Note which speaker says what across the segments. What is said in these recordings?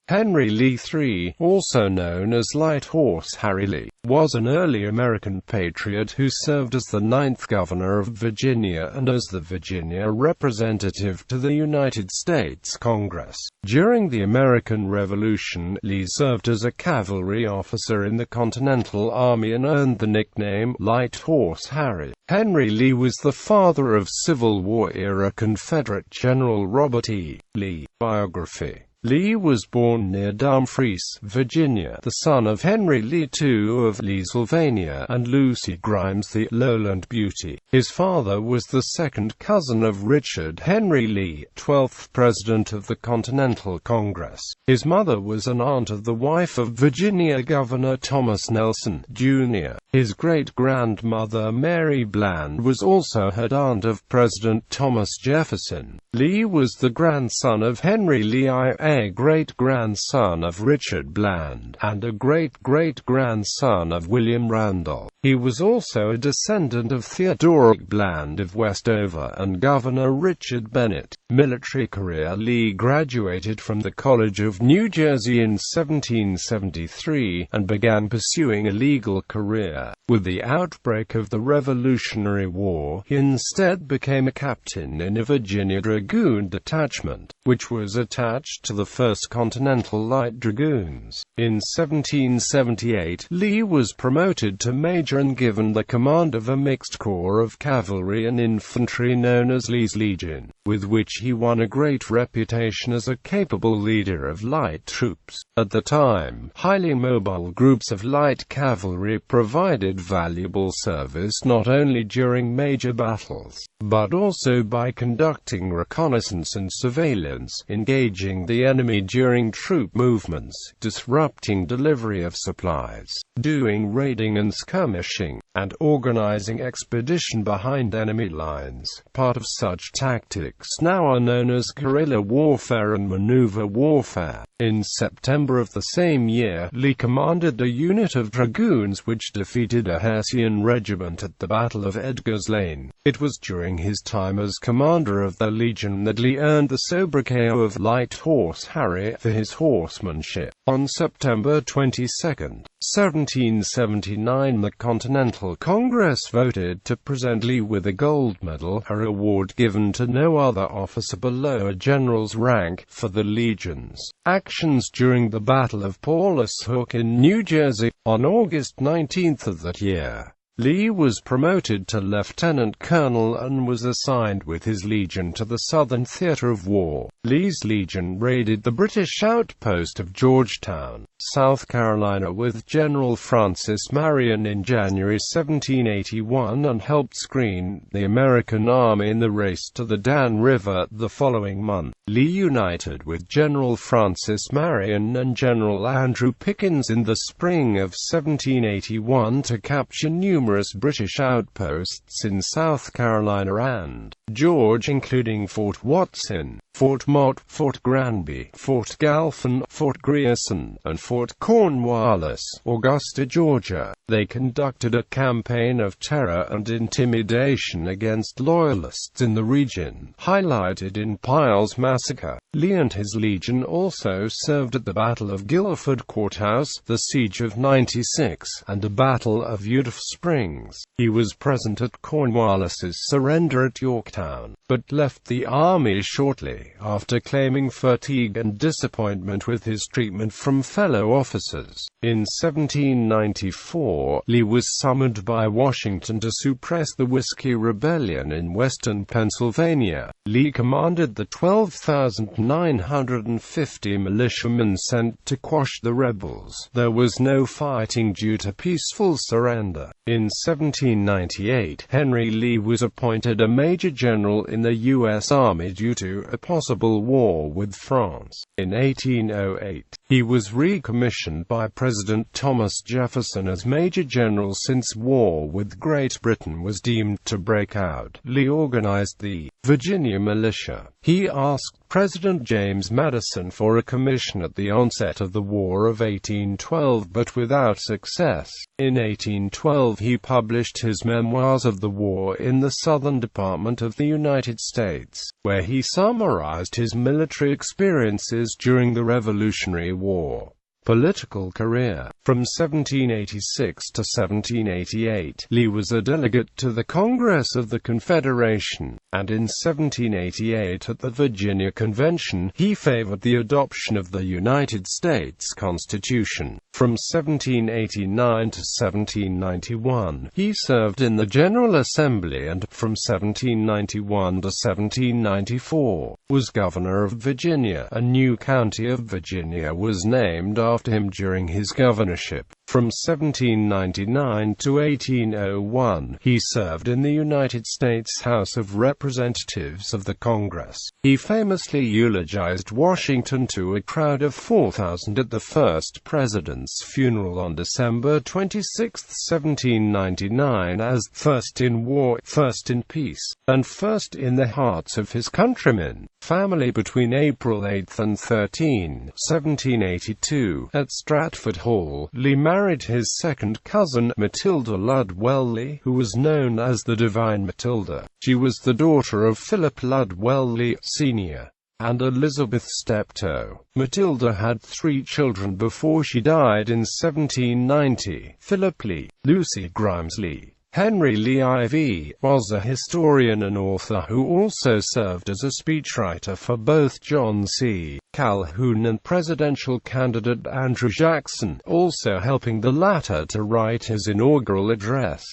Speaker 1: Henry Lee III, also known as Light Horse Harry Lee, was an early American patriot who served as the 9th Governor of Virginia and as the Virginia representative to the United States Congress. During the American Revolution, Lee served as a cavalry officer in the Continental Army and earned the nickname Light Horse Harry. Henry Lee was the father of Civil War-era Confederate General Robert E. Lee. Biography. Lee was born near Dumfries, Virginia, the son of Henry Lee II of Leesylvania, and Lucy Grimes the Lowland Beauty. His father was the second cousin of Richard Henry Lee, 12th President of the Continental Congress. His mother was an aunt of the wife of Virginia Governor Thomas Nelson, Jr. His great-grandmother Mary Bland was also head aunt of President Thomas Jefferson. Lee was the grandson of Henry Lee, a great-grandson of Richard Bland, and a great-great-grandson of William Randolph. He was also a descendant of Theodore Bland of Westover and Governor Richard Bennett. Military career. Lee graduated from the College of New Jersey in 1773, and began pursuing a legal career. With the outbreak of the Revolutionary War, he instead became a captain in a Virginia Dragoon detachment, which was attached to the 1st Continental Light Dragoons. In 1778, Lee was promoted to major and given the command of a mixed corps of cavalry and infantry known as Lee's Legion, with which he won a great reputation as a capable leader of light troops. At the time, highly mobile groups of light cavalry provided valuable service not only during major battles, but also by conducting reconnaissance and surveillance, engaging the enemy during troop movements, disrupting delivery of supplies, doing raiding and skirmishing, and organizing expedition behind enemy lines. Part of such tactics now are known as guerrilla warfare and maneuver warfare. In September of the same year, Lee commanded a unit of dragoons which defeated a Hessian regiment at the Battle of Edgar's Lane. It was during his time as commander of the Legion that Lee earned the sobriquet of Light Horse Harry for his horsemanship. On September 22, 1779, the Continental Congress voted to present Lee with a gold medal, a reward given to no other officer below a general's rank, for the Legion's actions during the Battle of Paulus Hook in New Jersey. On August 19 of that year, Lee was promoted to lieutenant colonel and was assigned with his legion to the Southern Theater of War. Lee's legion raided the British outpost of Georgetown, South Carolina with General Francis Marion in January 1781 and helped screen the American army in the race to the Dan River the following month. Lee united with General Francis Marion and General Andrew Pickens in the spring of 1781 to capture numerous British outposts in South Carolina and Georgia, including Fort Watson, Fort Mott, Fort Granby, Fort Galphin, Fort Grierson, and Fort Cornwallis, Augusta, Georgia. They conducted a campaign of terror and intimidation against Loyalists in the region, highlighted in Pyle's massacre. Lee and his legion also served at the Battle of Guilford Courthouse, the Siege of 96, and the Battle of Eutaw Springs. He was present at Cornwallis's surrender at Yorktown, but left the army shortly after claiming fatigue and disappointment with his treatment from fellow officers. In 1794, Lee was summoned by Washington to suppress the Whiskey Rebellion in western Pennsylvania. Lee commanded the 12,950 militiamen sent to quash the rebels. There was no fighting due to peaceful surrender. In 1798, Henry Lee was appointed a major general in the U.S. Army due to a possible war with France. In 1808, he was recommissioned by President Thomas Jefferson as Major General since war with Great Britain was deemed to break out. Lee organized the Virginia militia. He asked President James Madison for a commission at the onset of the War of 1812, but without success. In 1812 he published his Memoirs of the War in the Southern Department of the United States, where he summarized his military experiences during the Revolutionary War. Political career. From 1786 to 1788, Lee was a delegate to the Congress of the Confederation, and in 1788 at the Virginia Convention, he favored the adoption of the United States Constitution. From 1789 to 1791, he served in the General Assembly and, from 1791 to 1794, was Governor of Virginia. A new county of Virginia was named after him during his governorship. From 1799 to 1801, he served in the United States House of Representatives of the Congress. He famously eulogized Washington to a crowd of 4,000 at the first president's funeral on December 26, 1799 as "first in war, first in peace, and first in the hearts of his countrymen." Family. Between April 8 and 13, 1782, at Stratford Hall, Lee married his second cousin, Matilda Ludwell Lee, who was known as the Divine Matilda. She was the daughter of Philip Ludwell Lee, Sr. and Elizabeth Steptoe. Matilda had 3 children before she died in 1790. Philip Lee, Lucy Grimes Lee. Henry Lee IV was a historian and author who also served as a speechwriter for both John C. Calhoun and presidential candidate Andrew Jackson, also helping the latter to write his inaugural address.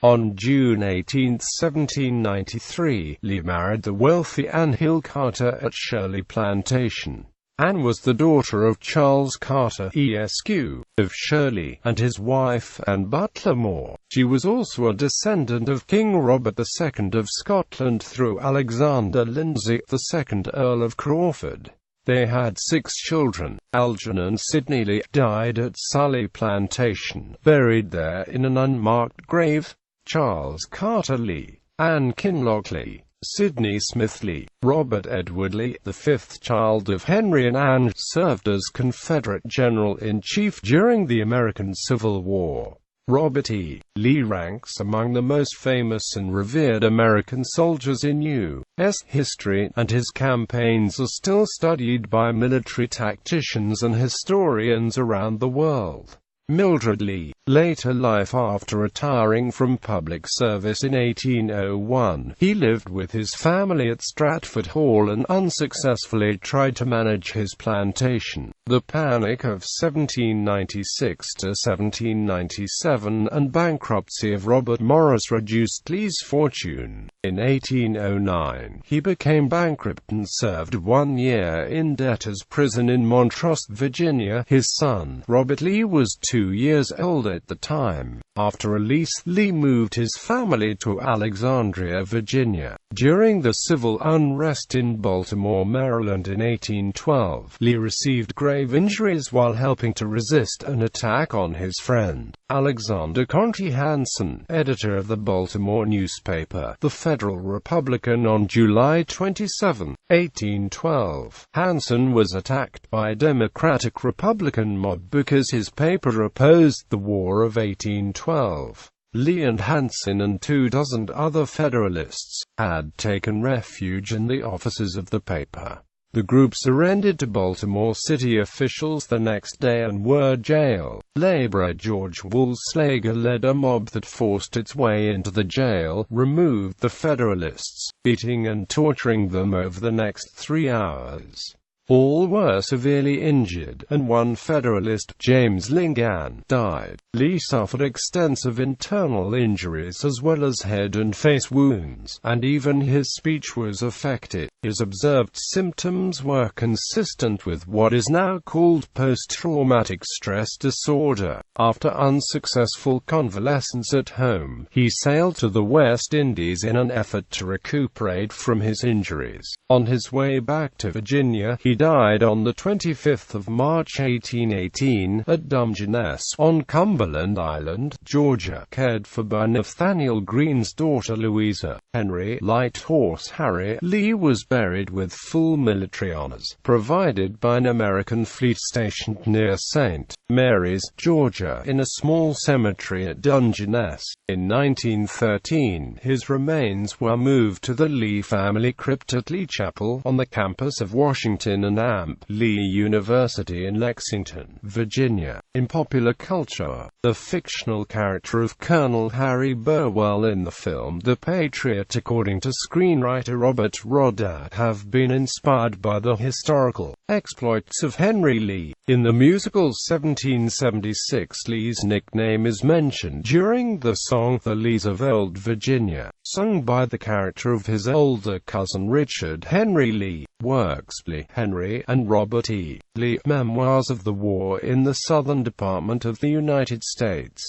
Speaker 1: On June 18, 1793, Lee married the wealthy Anne Hill Carter at Shirley Plantation. Anne was the daughter of Charles Carter, Esq., of Shirley, and his wife, Anne Butler Moore. She was also a descendant of King Robert II of Scotland through Alexander Lindsay, the 2nd Earl of Crawford. They had 6 children. Algernon Sidney Lee died at Sully Plantation, buried there in an unmarked grave. Charles Carter Lee, Anne Kinloch Lee, Sidney Smith Lee, Robert Edward Lee, the 5th child of Henry and Anne, served as Confederate General-in-Chief during the American Civil War. Robert E. Lee ranks among the most famous and revered American soldiers in U.S. history, and his campaigns are still studied by military tacticians and historians around the world. Mildred Lee. Later life. After retiring from public service in 1801, he lived with his family at Stratford Hall and unsuccessfully tried to manage his plantation. The Panic of 1796 to 1797 and bankruptcy of Robert Morris reduced Lee's fortune. In 1809, he became bankrupt and served 1 year in debtor's prison in Montross, Virginia. His son, Robert Lee, was 2 years old at the time. After release, Lee moved his family to Alexandria, Virginia. During the civil unrest in Baltimore, Maryland in 1812, Lee received grave injuries while helping to resist an attack on his friend, Alexander Conty Hanson, editor of the Baltimore newspaper, The Federal Republican. On July 27, 1812, Hanson was attacked by a Democratic-Republican mob because his paper opposed the War of 1812. Lee and Hanson and 24 other Federalists had taken refuge in the offices of the paper. The group surrendered to Baltimore city officials the next day and were jailed. Laborer George Woolslager led a mob that forced its way into the jail, removed the Federalists, beating and torturing them over the next 3 hours. All were severely injured, and one Federalist, James Lingan, died. Lee suffered extensive internal injuries as well as head and face wounds, and even his speech was affected. His observed symptoms were consistent with what is now called post-traumatic stress disorder. After unsuccessful convalescence at home, he sailed to the West Indies in an effort to recuperate from his injuries. On his way back to Virginia, he died on the 25th of March 1818, at Dungeness, on Cumberland Island, Georgia, cared for by Nathaniel Greene's daughter Louisa. Henry "Light Horse" Harry Lee was buried with full military honors, provided by an American fleet stationed near St. Mary's, Georgia, in a small cemetery at Dungeness. In 1913, his remains were moved to the Lee family crypt at Lee Chapel, on the campus of Washington and Amp. Lee University in Lexington, Virginia. In popular culture, the fictional character of Colonel Harry Burwell in the film The Patriot, according to screenwriter Robert Rodat, have been inspired by the historical exploits of Henry Lee. In the musical 1776, Lee's nickname is mentioned during the song The Lees of Old Virginia, sung by the character of his older cousin Richard Henry Lee. Works: Lee, Henry, and Robert E. Lee, Memoirs of the War in the Southern Department of the United States.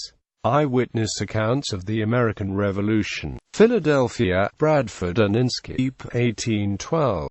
Speaker 1: Eyewitness accounts of the American Revolution. Philadelphia, Bradford and Inskeep, 1812.